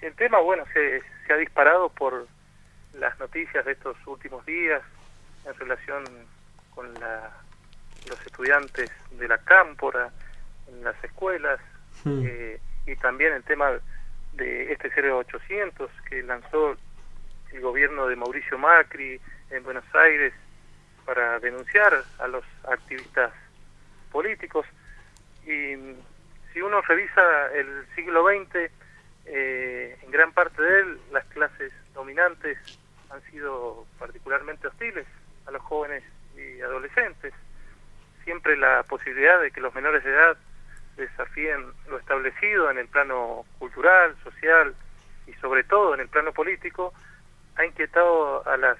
El tema, bueno, se ha disparado por las noticias de estos últimos días en relación con los estudiantes de la Cámpora en las escuelas, y también el tema de este 0800 que lanzó el gobierno de Mauricio Macri en Buenos Aires para denunciar a los activistas políticos. Y si uno revisa el siglo XX, en gran parte de él las clases dominantes han sido particularmente hostiles a los jóvenes y adolescentes. Siempre la posibilidad de que los menores de edad desafíen lo establecido en el plano cultural, social y sobre todo en el plano político ha inquietado a las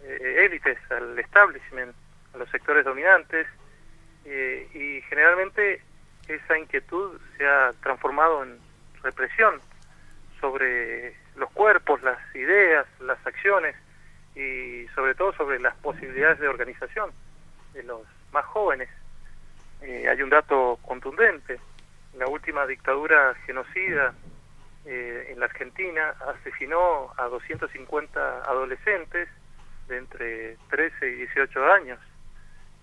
élites, al establishment, a los sectores dominantes, y generalmente esa inquietud se ha transformado en represión sobre los cuerpos, las ideas, las acciones y sobre todo sobre las posibilidades de organización de los más jóvenes. Hay un dato contundente: la última dictadura genocida en la Argentina asesinó a 250 adolescentes de entre 13 y 18 años,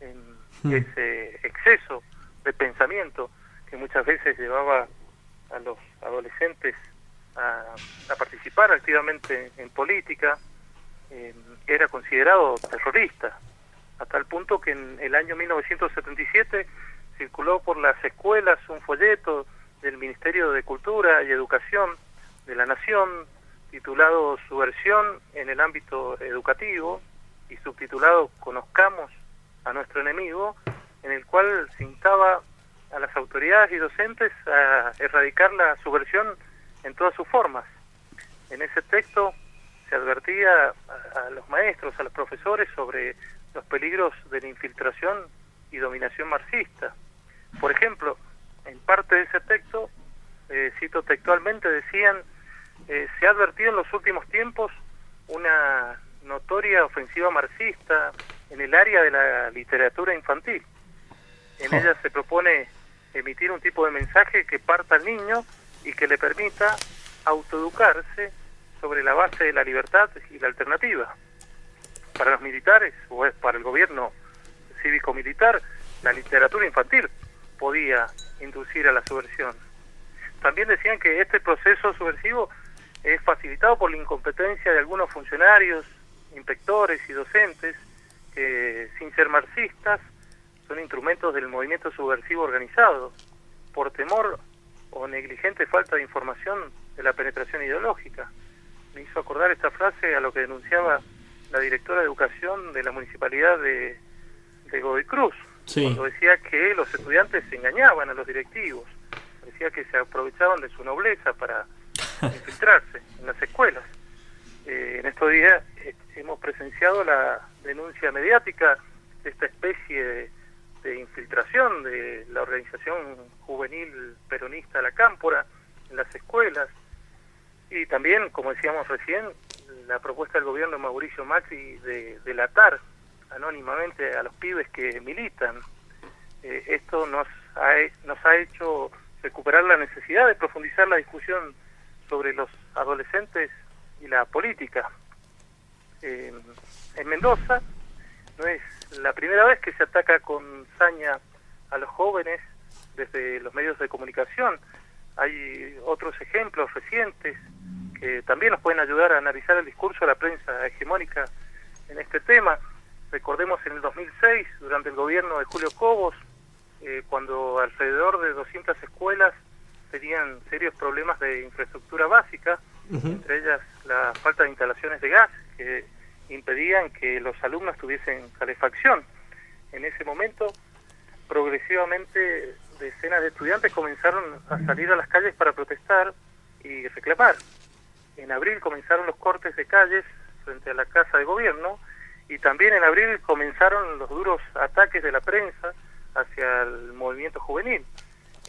en ese exceso de pensamiento que muchas veces llevaba a los adolescentes a participar activamente en política. Era considerado terrorista, a tal punto que en el año 1977 circuló por las escuelas un folleto del Ministerio de Cultura y Educación de la Nación titulado Subversión en el ámbito educativo y subtitulado Conozcamos a nuestro enemigo, en el cual se instaba a las autoridades y docentes a erradicar la subversión en todas sus formas. En ese texto se advertía a los maestros, a los profesores sobre los peligros de la infiltración y dominación marxista. Por ejemplo, en parte de ese texto, cito textualmente, decían: se ha advertido en los últimos tiempos una notoria ofensiva marxista en el área de la literatura infantil. En ella se propone emitir un tipo de mensaje que parta al niño y que le permita autoeducarse sobre la base de la libertad y la alternativa. Para los militares, o para el gobierno cívico-militar, la literatura infantil podía inducir a la subversión. También decían que este proceso subversivo es facilitado por la incompetencia de algunos funcionarios, inspectores y docentes que, sin ser marxistas, son instrumentos del movimiento subversivo organizado, por temor o negligente falta de información de la penetración ideológica. Me hizo acordar esta frase a lo que denunciaba la directora de educación de la municipalidad de Godoy Cruz, cuando decía que los estudiantes se engañaban a los directivos, decía que se aprovechaban de su nobleza para infiltrarse en las escuelas. En estos días hemos presenciado la denuncia mediática de esta especie de infiltración de la organización juvenil peronista La Cámpora en las escuelas, y también, como decíamos recién, la propuesta del gobierno de Mauricio Macri de delatar anónimamente a los pibes que militan. Esto nos ha hecho recuperar la necesidad de profundizar la discusión sobre los adolescentes y la política. En Mendoza no es la primera vez que se ataca con saña a los jóvenes desde los medios de comunicación. Hay otros ejemplos recientes que también nos pueden ayudar a analizar el discurso de la prensa hegemónica en este tema. Recordemos en el 2006, durante el gobierno de Julio Cobos, cuando alrededor de 200 escuelas tenían serios problemas de infraestructura básica, entre ellas la falta de instalaciones de gas que impedían que los alumnos tuviesen calefacción. En ese momento, progresivamente, decenas de estudiantes comenzaron a salir a las calles para protestar y reclamar. En abril comenzaron los cortes de calles frente a la Casa de Gobierno, y también en abril comenzaron los duros ataques de la prensa hacia el movimiento juvenil.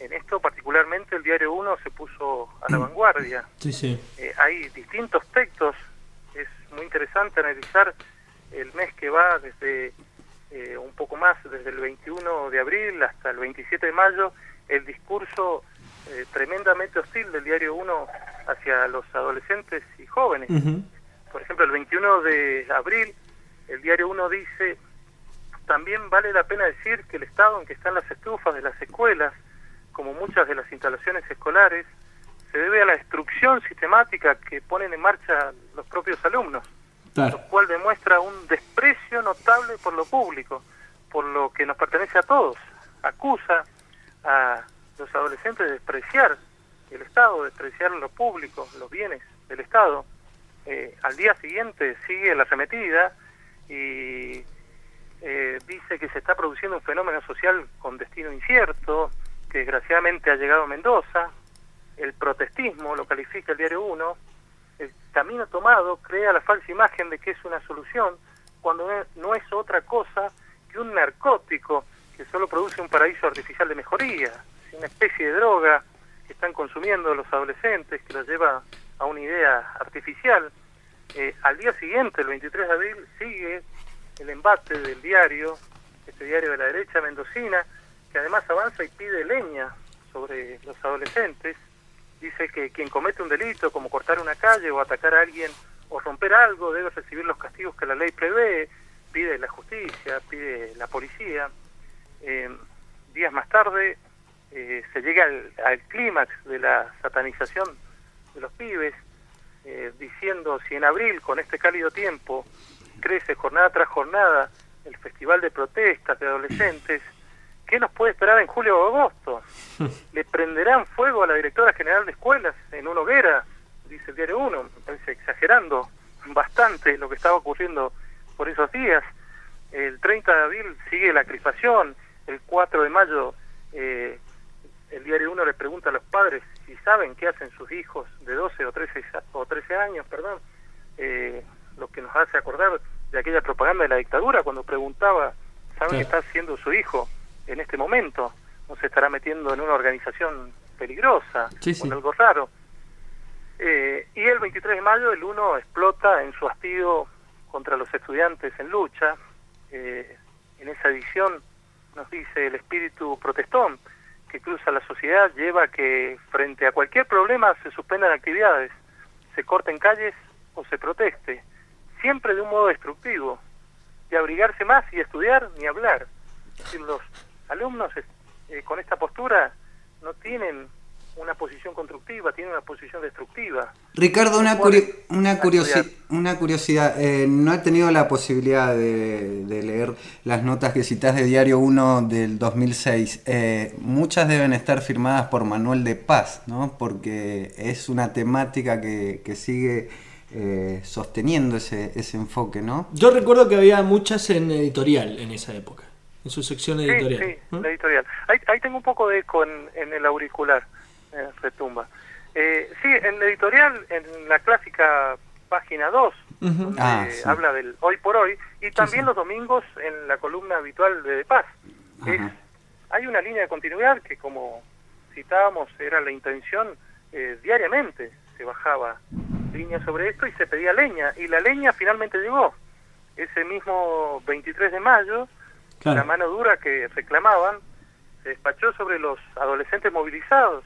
En esto particularmente el Diario 1 se puso a la vanguardia. Hay distintos textos. Es muy interesante analizar el mes que va desde un poco más, desde el 21 de abril hasta el 27 de mayo, el discurso tremendamente hostil del Diario 1 hacia los adolescentes y jóvenes. Por ejemplo, el 21 de abril, el Diario 1 dice: también vale la pena decir que el estado en que están las estufas de las escuelas, como muchas de las instalaciones escolares, se debe a la destrucción sistemática que ponen en marcha los propios alumnos, lo cual demuestra un desprecio notable por lo público, por lo que nos pertenece a todos. Acusa a los adolescentes de despreciar el Estado, de despreciar lo público, los bienes del Estado. Al día siguiente sigue la arremetida y dice que se está produciendo un fenómeno social con destino incierto, que desgraciadamente ha llegado a Mendoza. El protestismo, lo califica el Diario 1, el camino tomado crea la falsa imagen de que es una solución, cuando no es otra cosa que un narcótico que solo produce un paraíso artificial de mejoría, una especie de droga que están consumiendo los adolescentes, que los lleva a una idea artificial. Al día siguiente, el 23 de abril, sigue el embate del diario, este diario de la derecha mendocina, que además avanza y pide leña sobre los adolescentes. Dice que quien comete un delito, como cortar una calle o atacar a alguien o romper algo, debe recibir los castigos que la ley prevé. Pide la justicia, pide la policía. Días más tarde se llega al clímax de la satanización de los pibes, diciendo: si en abril, con este cálido tiempo, crece jornada tras jornada el festival de protestas de adolescentes, ¿qué nos puede esperar en julio o agosto? ¿Le prenderán fuego a la directora general de escuelas en una hoguera? Dice el Diario 1, me parece exagerando bastante lo que estaba ocurriendo por esos días. El 30 de abril sigue la crispación. El 4 de mayo el Diario 1 le pregunta a los padres si saben qué hacen sus hijos de 12 o 13 años, lo que nos hace acordar de aquella propaganda de la dictadura, cuando preguntaba: ¿saben qué está haciendo su hijo en este momento? ¿No se estará metiendo en una organización peligrosa o en algo raro? Y el 23 de mayo el 1 explota en su hastío contra los estudiantes en lucha. En esa edición nos dice: el espíritu protestón que cruza la sociedad lleva a que frente a cualquier problema se suspendan actividades, se corten calles o se proteste, siempre de un modo destructivo, de abrigarse más y estudiar ni hablar. Es decir, los alumnos con esta postura no tienen una posición constructiva, tienen una posición destructiva. Ricardo, una curiosidad. No he tenido la posibilidad de leer las notas que citás de Diario 1 del 2006. Muchas deben estar firmadas por Manuel de Paz, ¿no? Porque es una temática que sigue sosteniendo ese enfoque, ¿no? Yo recuerdo que había muchas en editorial en esa época, en su sección editorial. Sí, la editorial. Ahí tengo un poco de eco en el auricular, retumba. Sí, en la editorial, en la clásica página 2, donde habla del hoy por hoy, y también los domingos en la columna habitual de Paz. Hay una línea de continuidad que, como citábamos, era la intención. Diariamente se bajaba línea sobre esto y se pedía leña, y la leña finalmente llegó. Ese mismo 23 de mayo, la mano dura que reclamaban se despachó sobre los adolescentes movilizados.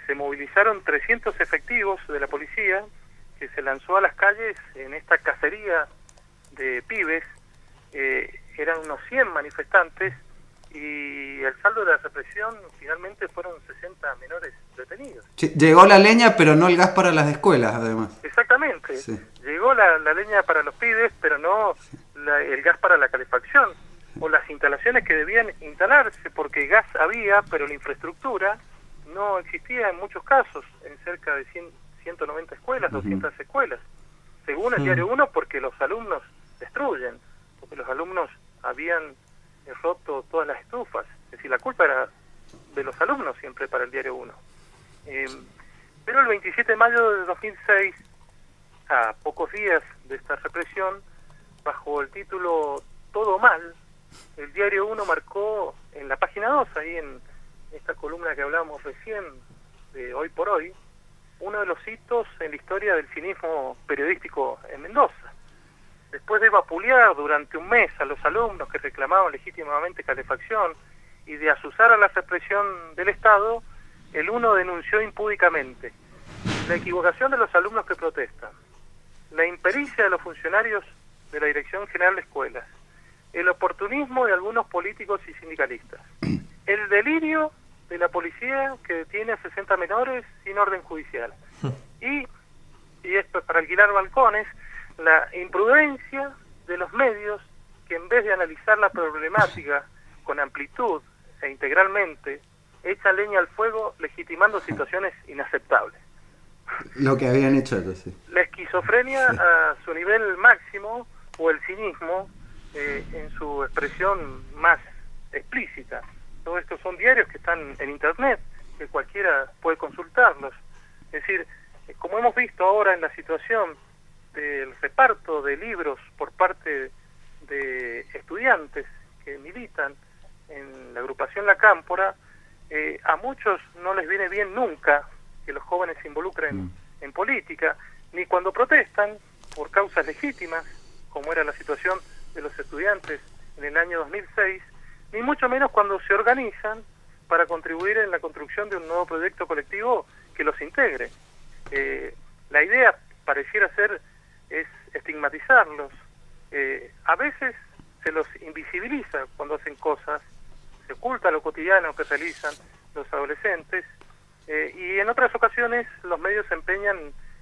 Se movilizaron 300 efectivos de la policía, que se lanzó a las calles en esta cacería de pibes. Eran unos 100 manifestantes, y el saldo de la represión finalmente fueron 60 menores detenidos. Llegó la leña, pero no el gas para las escuelas, además. Exactamente. Llegó la leña para los pibes, pero no el gas para la calefacción, o las instalaciones que debían instalarse, porque gas había, pero la infraestructura no existía en muchos casos, en cerca de 190 escuelas, 200 escuelas, según el Diario 1, porque los alumnos destruyen, porque los alumnos habían roto todas las estufas. Es decir, la culpa era de los alumnos siempre para el Diario 1. Pero el 27 de mayo de 2006, a pocos días de esta represión, bajo el título Todo Mal, el Diario 1 marcó en la página 2, ahí en esta columna que hablábamos recién, de Hoy por Hoy, uno de los hitos en la historia del cinismo periodístico en Mendoza. Después de vapulear durante un mes a los alumnos que reclamaban legítimamente calefacción y de azuzar a la represión del Estado, el 1 denunció impúdicamente: la equivocación de los alumnos que protestan, la impericia de los funcionarios de la Dirección General de Escuelas, el oportunismo de algunos políticos y sindicalistas, el delirio de la policía que detiene a 60 menores sin orden judicial, y esto es para alquilar balcones, la imprudencia de los medios que en vez de analizar la problemática con amplitud e integralmente, echan leña al fuego legitimando situaciones inaceptables. Lo que habían hecho ellos, sí. La esquizofrenia a su nivel máximo o el cinismo en su expresión más explícita. Todos estos son diarios que están en internet, que cualquiera puede consultarlos. Es decir, como hemos visto ahora en la situación del reparto de libros por parte de estudiantes que militan en la agrupación La Cámpora, a muchos no les viene bien nunca que los jóvenes se involucren en política, ni cuando protestan por causas legítimas, como era la situación de los estudiantes en el año 2006, ni mucho menos cuando se organizan para contribuir en la construcción de un nuevo proyecto colectivo que los integre. La idea pareciera ser es estigmatizarlos. A veces se los invisibiliza cuando hacen cosas, se oculta lo cotidiano que realizan los adolescentes, y en otras ocasiones los medios se empeñan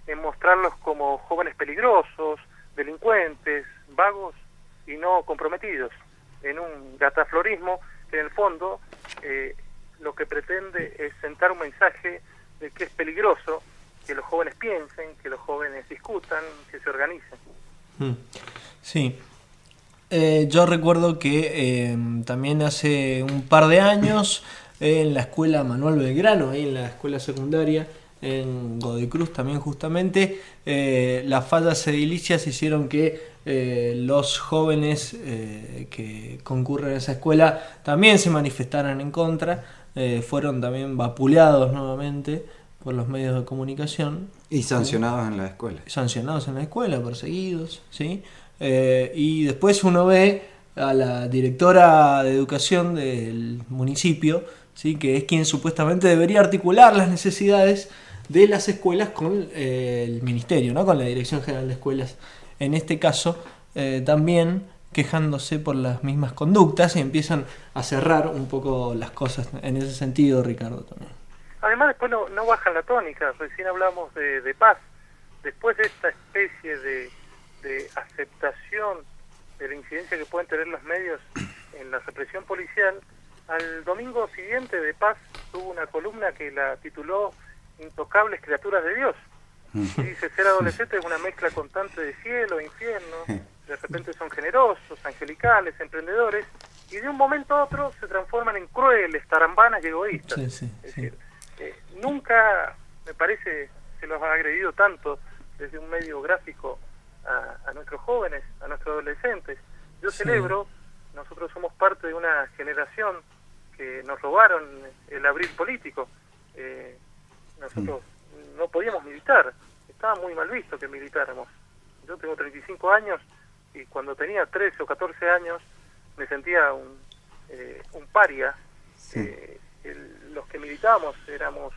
en mostrarlos como jóvenes peligrosos, delincuentes, vagos y no comprometidos, en un gataflorismo que en el fondo lo que pretende es sentar un mensaje de que es peligroso que los jóvenes piensen, que los jóvenes discutan, que se organicen. Sí. Yo recuerdo que también hace un par de años en la escuela Manuel Belgrano, ahí en la escuela secundaria en Godoy Cruz también justamente, las fallas edilicias hicieron que los jóvenes que concurren a esa escuela también se manifestaran en contra, fueron también vapuleados nuevamente por los medios de comunicación. Y sancionados en la escuela. Sancionados en la escuela, perseguidos, ¿sí? Y después uno ve a la directora de educación del municipio, ¿sí? Que es quien supuestamente debería articular las necesidades de las escuelas con el ministerio, ¿no? Con la Dirección General de Escuelas. En este caso, también quejándose por las mismas conductas y empiezan a cerrar un poco las cosas en ese sentido, Ricardo, también. Además, después no bajan la tónica. Recién hablamos de paz. Después de esta especie de aceptación de la incidencia que pueden tener los medios en la represión policial, al domingo siguiente de Paz tuvo una columna que la tituló Intocables criaturas de Dios. Y dice, ser adolescente es una mezcla constante de cielo e infierno, de repente son generosos, angelicales, emprendedores, y de un momento a otro se transforman en crueles, tarambanas y egoístas. Es decir, nunca, me parece, se los ha agredido tanto desde un medio gráfico a nuestros jóvenes, a nuestros adolescentes. Yo celebro, nosotros somos parte de una generación que nos robaron el abril político. Nosotros no podíamos militar, estaba muy mal visto que militáramos. Yo tengo 35 años y cuando tenía 13 o 14 años me sentía un paria. Los que militábamos éramos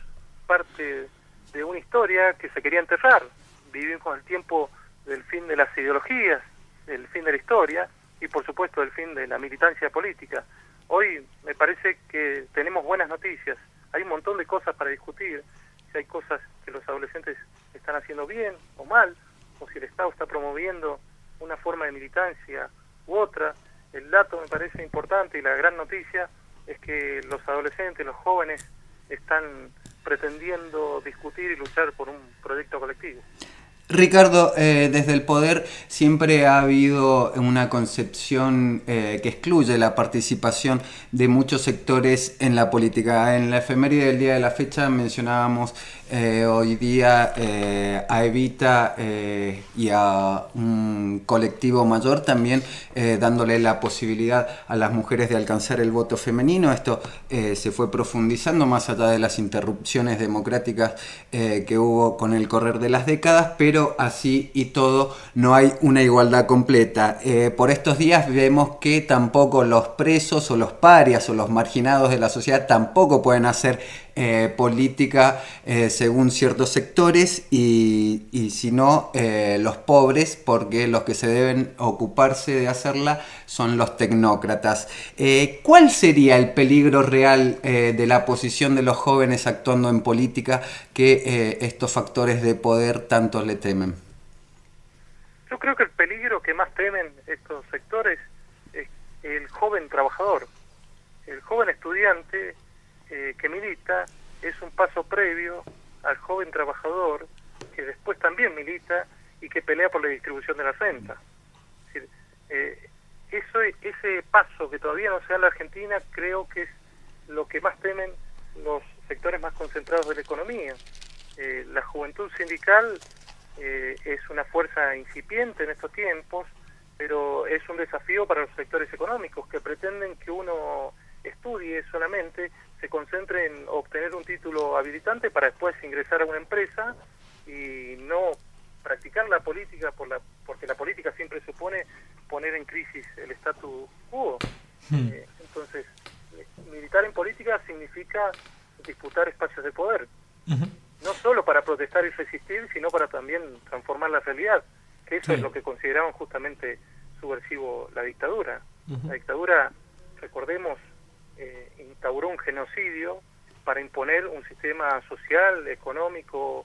parte de una historia que se quería enterrar. Vivimos el tiempo del fin de las ideologías, del fin de la historia y por supuesto del fin de la militancia política. Hoy me parece que tenemos buenas noticias, hay un montón de cosas para discutir, si hay cosas que los adolescentes están haciendo bien o mal, o si el Estado está promoviendo una forma de militancia u otra. El dato me parece importante y la gran noticia es que los adolescentes, los jóvenes, están pretendiendo discutir y luchar por un proyecto colectivo. Ricardo, desde el poder siempre ha habido una concepción que excluye la participación de muchos sectores en la política. En la efeméride del día de la fecha mencionábamos hoy día a Evita y a un colectivo mayor también dándole la posibilidad a las mujeres de alcanzar el voto femenino. Esto se fue profundizando más allá de las interrupciones democráticas que hubo con el correr de las décadas, pero así y todo no hay una igualdad completa. Por estos días vemos que tampoco los presos o los parias o los marginados de la sociedad tampoco pueden hacer política según ciertos sectores y si no, los pobres, porque los que se deben ocuparse de hacerla son los tecnócratas. ¿Cuál sería el peligro real de la posición de los jóvenes actuando en política que estos factores de poder tanto le temen? Yo creo que el peligro que más temen estos sectores es el joven trabajador. El joven estudiante que milita es un paso previo al joven trabajador que después también milita y que pelea por la distribución de la renta. Es decir, ese paso que todavía no se da en la Argentina creo que es lo que más temen los sectores más concentrados de la economía. La juventud sindical es una fuerza incipiente en estos tiempos, pero es un desafío para los sectores económicos que pretenden que uno estudie solamente, se concentre en obtener un título habilitante para después ingresar a una empresa y no practicar la política porque la política siempre supone poner en crisis el status quo. Entonces, militar en política significa disputar espacios de poder, no solo para protestar y resistir, sino para también transformar la realidad, que eso es lo que consideraban justamente subversivo la dictadura. La dictadura, recordemos, instauró un genocidio para imponer un sistema social, económico,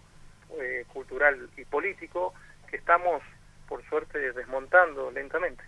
cultural y político que estamos, por suerte, desmontando lentamente.